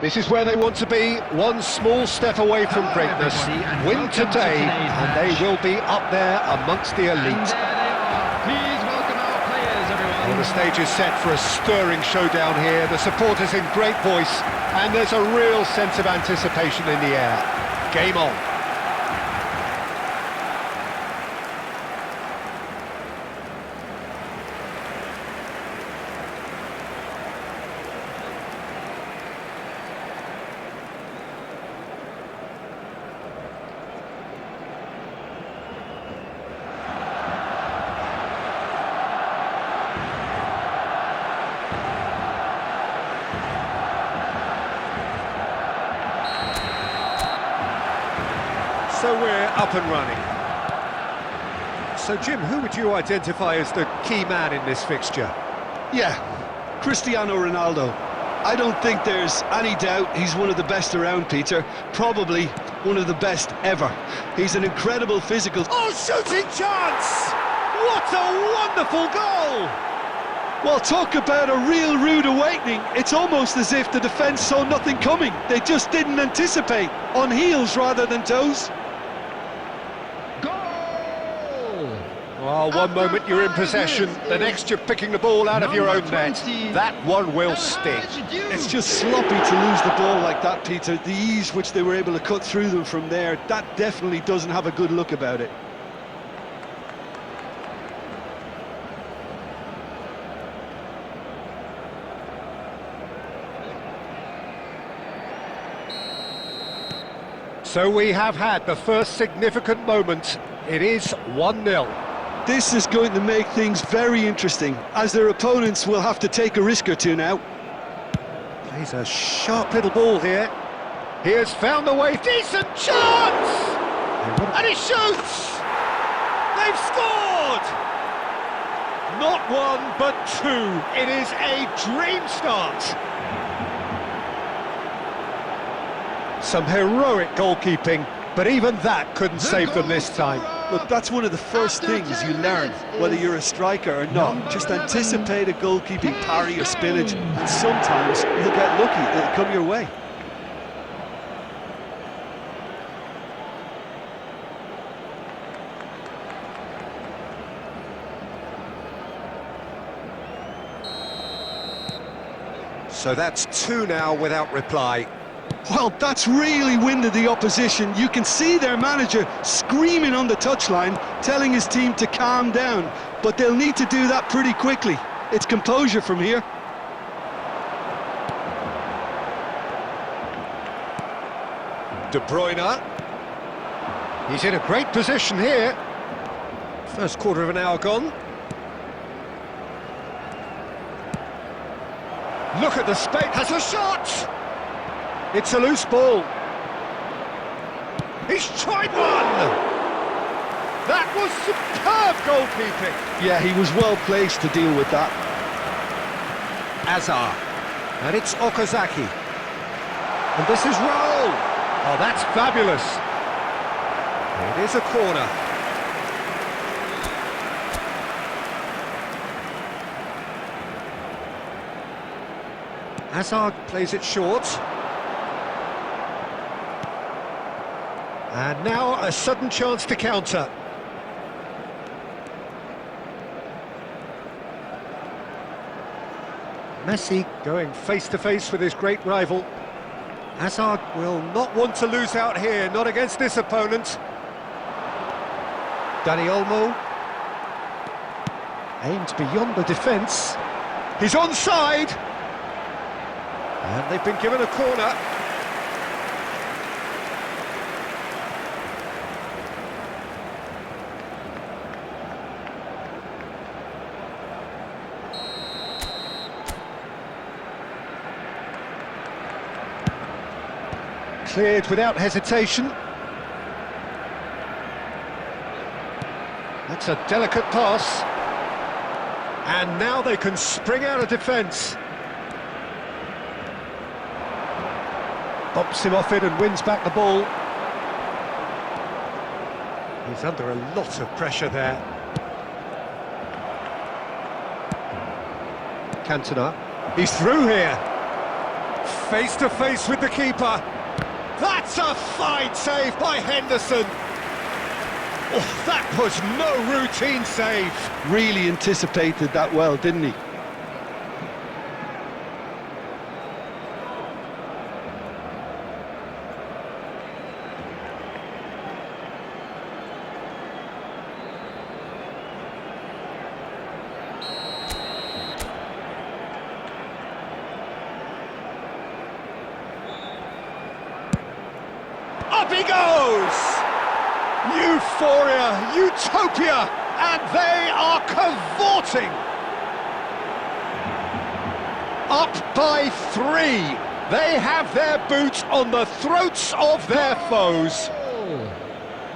This is where they want to be, one small step away from greatness. Win today, and they will be up there amongst the elite. Please welcome our players, everyone. Well, the stage is set for a stirring showdown here. The supporters in great voice, and there's a real sense of anticipation in the air. Game on. So we're up and running. So Jim, who would you identify as the key man in this fixture? Yeah, Cristiano Ronaldo. I don't think there's any doubt he's one of the best around, Peter. Probably one of the best ever. He's an incredible physical... Oh, shooting chance! What a wonderful goal! Well, talk about a real rude awakening. It's almost as if the defence saw nothing coming. They just didn't anticipate. On heels rather than toes. Well, one moment you're in possession, the next you're picking the ball out of your own net. That one will sting. It's just sloppy to lose the ball like that, Peter. The ease which they were able to cut through them from there, that definitely doesn't have a good look about it. So we have had the first significant moment. It is 1-0. This is going to make things very interesting, as their opponents will have to take a risk or two now. Plays a sharp little ball here. He has found the way. Decent chance! And he shoots! They've scored! Not one, but two. It is a dream start. Some heroic goalkeeping, but even that couldn't save them this time. Look, that's one of the first things you learn, whether you're a striker or not. Just anticipate a goalkeeping parry or spillage, and sometimes you'll get lucky, it'll come your way. So that's two now without reply. Well, that's really winded the opposition. You can see their manager screaming on the touchline, telling his team to calm down. But they'll need to do that pretty quickly. It's composure from here. De Bruyne. He's in a great position here. First quarter of an hour gone. Look at the space. Has a shot! It's a loose ball. He's tried one! That was superb goalkeeping. Yeah, he was well placed to deal with that. Azar. And it's Okazaki. And this is Raul. Oh, that's fabulous. It is a corner. Hazard plays it short. And now a sudden chance to counter. Messi going face-to-face with his great rival. Hazard will not want to lose out here, not against this opponent. Dani Olmo. Aimed beyond the defence. He's onside! And they've been given a corner. Cleared without hesitation. That's a delicate pass. And now they can spring out of defence. Bumps him off it and wins back the ball. He's under a lot of pressure there. Cantona. He's through here. face to face with the keeper. That's a fine save by Henderson. Oh, that was no routine save. Really anticipated that well, didn't he? Up he goes! Euphoria, utopia, and they are cavorting! Up by 3. They have their boots on the throats of their foes.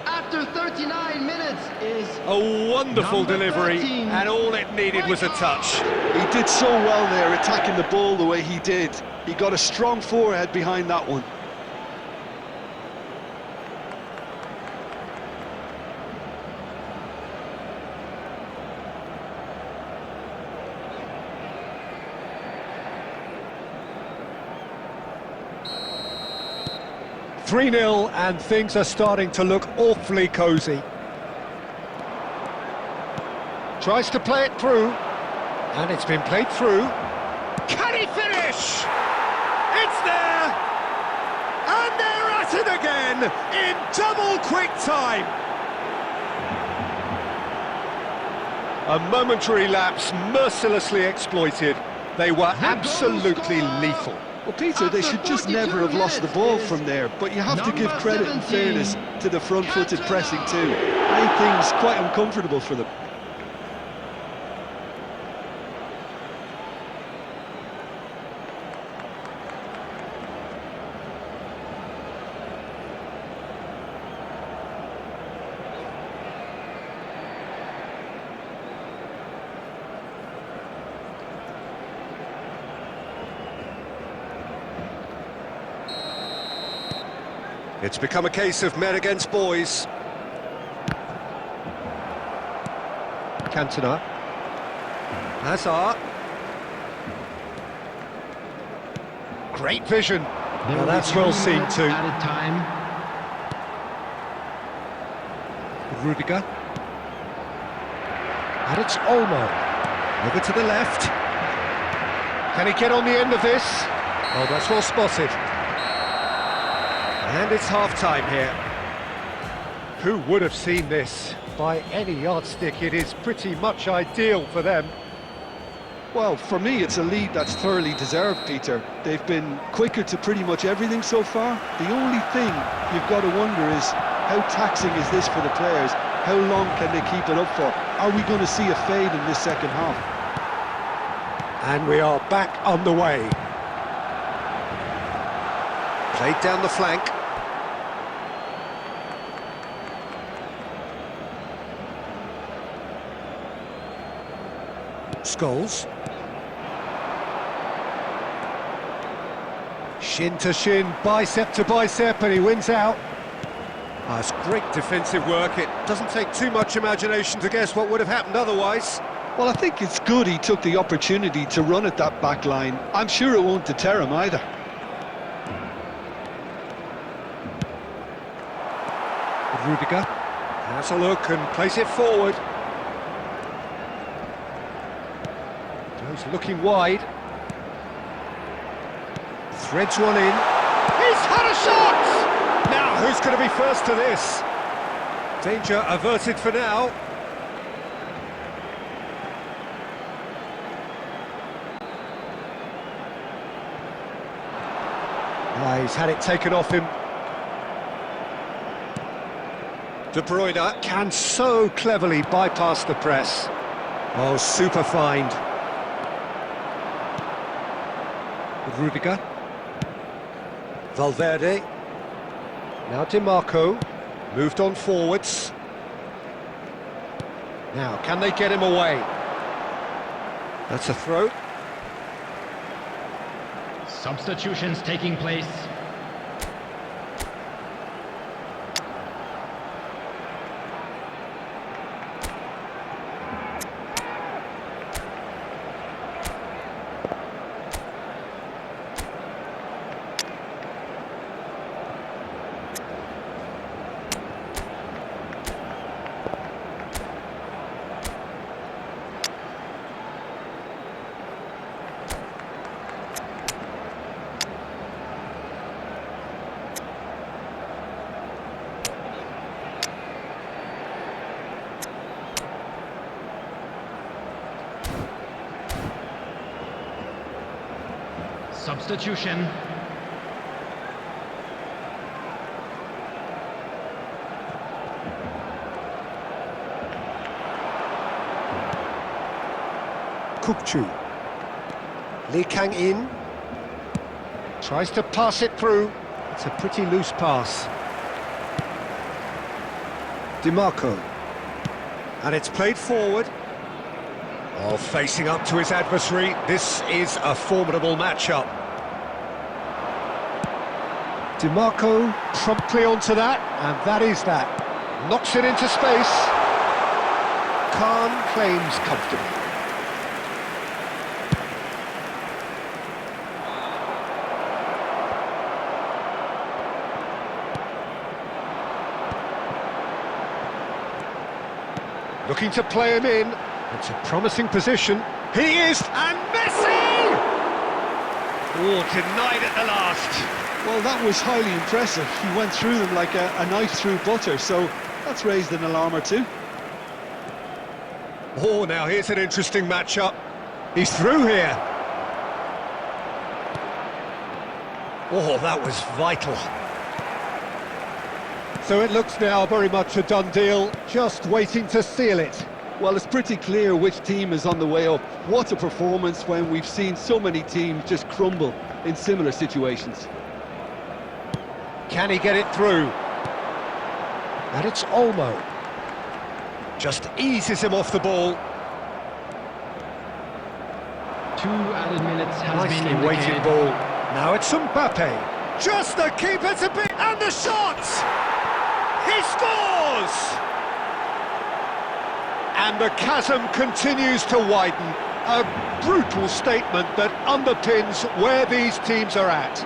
After 39 minutes is A wonderful number delivery, 13. and all it needed was a touch. He did so well there, attacking the ball the way he did. He got a strong forehead behind that one. "3-0, and things are starting to look awfully cosy. Tries to play it through, and it's been played through. Can he finish? It's there! And they're at it again in double quick time. A momentary lapse mercilessly exploited. They were absolutely lethal. Well, Peter, they should just never have lost the ball from there, but you have to give credit and fairness to the front-footed pressing too. Made things quite uncomfortable for them. It's become a case of men against boys. Cantona. Hazard. Great vision. There Well, will be that's 2 well seen minutes too. Added time. Rudiger. And it's Olmo. Over to the left. Can he get on the end of this? Oh, that's well spotted. And it's half-time here. Who would have seen this? By any yardstick, it is pretty much ideal for them. Well, for me, it's a lead that's thoroughly deserved, Peter. They've been quicker to pretty much everything so far. The only thing you've got to wonder is, how taxing is this for the players? How long can they keep it up for? Are we going to see a fade in this second half? And we are back on the way. Played down the flank. Scholes. Shin to shin, bicep to bicep, and he wins out. Oh, it's great defensive work. It doesn't take too much imagination to guess what would have happened otherwise. Well, I think it's good he took the opportunity to run at that back line. I'm sure it won't deter him either. Rudiger has a look and plays it forward. He's looking wide. Threads one in. He's had a shot! Now, who's going to be first to this? Danger averted for now. He's had it taken off him. De Bruyne can so cleverly bypass the press. Oh, super find. Rudiger. Valverde. Now Di Marco. Moved on forwards. Now, can they get him away? That's a throw. Substitutions taking place. Substitution. Kupchu. Lee Kang-in tries to pass it through. It's a pretty loose pass. DiMarco. And it's played forward. Oh, facing up to his adversary. This is a formidable matchup. DiMarco promptly onto that, and that is that. Knocks it into space. Khan claims comfortably. Looking to play him in. It's a promising position. He is, and Messi! Oh, denied at the last. Well, that was highly impressive. He went through them like a knife through butter, so that's raised an alarm or two. Oh, now here's an interesting matchup. He's through here. Oh, that was vital. So it looks now very much a done deal, just waiting to seal it. Well, it's pretty clear which team is on the way up. What a performance when we've seen so many teams just crumble in similar situations. Can he get it through? And it's Olmo. Just eases him off the ball. 2 added minutes has Nicely been indicated. weighted ball. Now it's Mbappe. Just the keeper to beat, and the shot! He scores! And the chasm continues to widen. A brutal statement that underpins where these teams are at.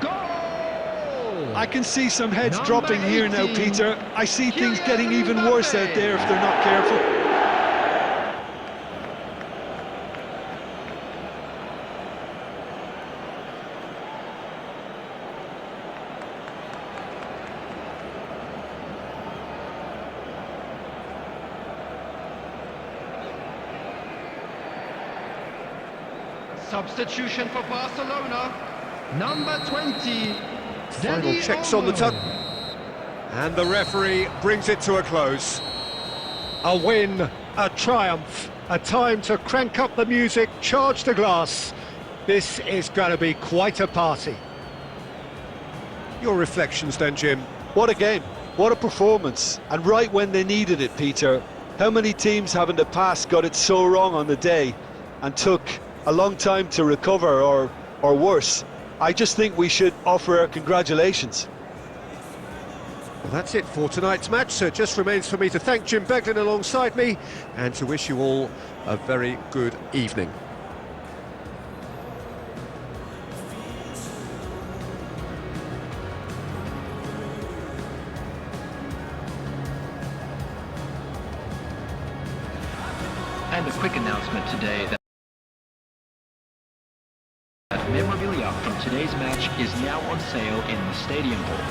Goal! I can see some heads Number dropping here now, 18. Peter. I see things getting even worse out there if they're not careful. Substitution for Barcelona. Number 20. Final checks on the tuck. And the referee brings it to a close. A win, a triumph, a time to crank up the music, charge the glass. This is going to be quite a party. Your reflections then, Jim? What a game, what a performance, and right when they needed it, Peter. How many teams have in the past got it so wrong on the day and took a long time to recover, or worse? I just think we should offer our congratulations. Well, that's it for tonight's match, so it just remains for me to thank Jim Beglin alongside me and to wish you all a very good evening. And a quick announcement today that memorabilia from today's match is now on sale in the stadium hall.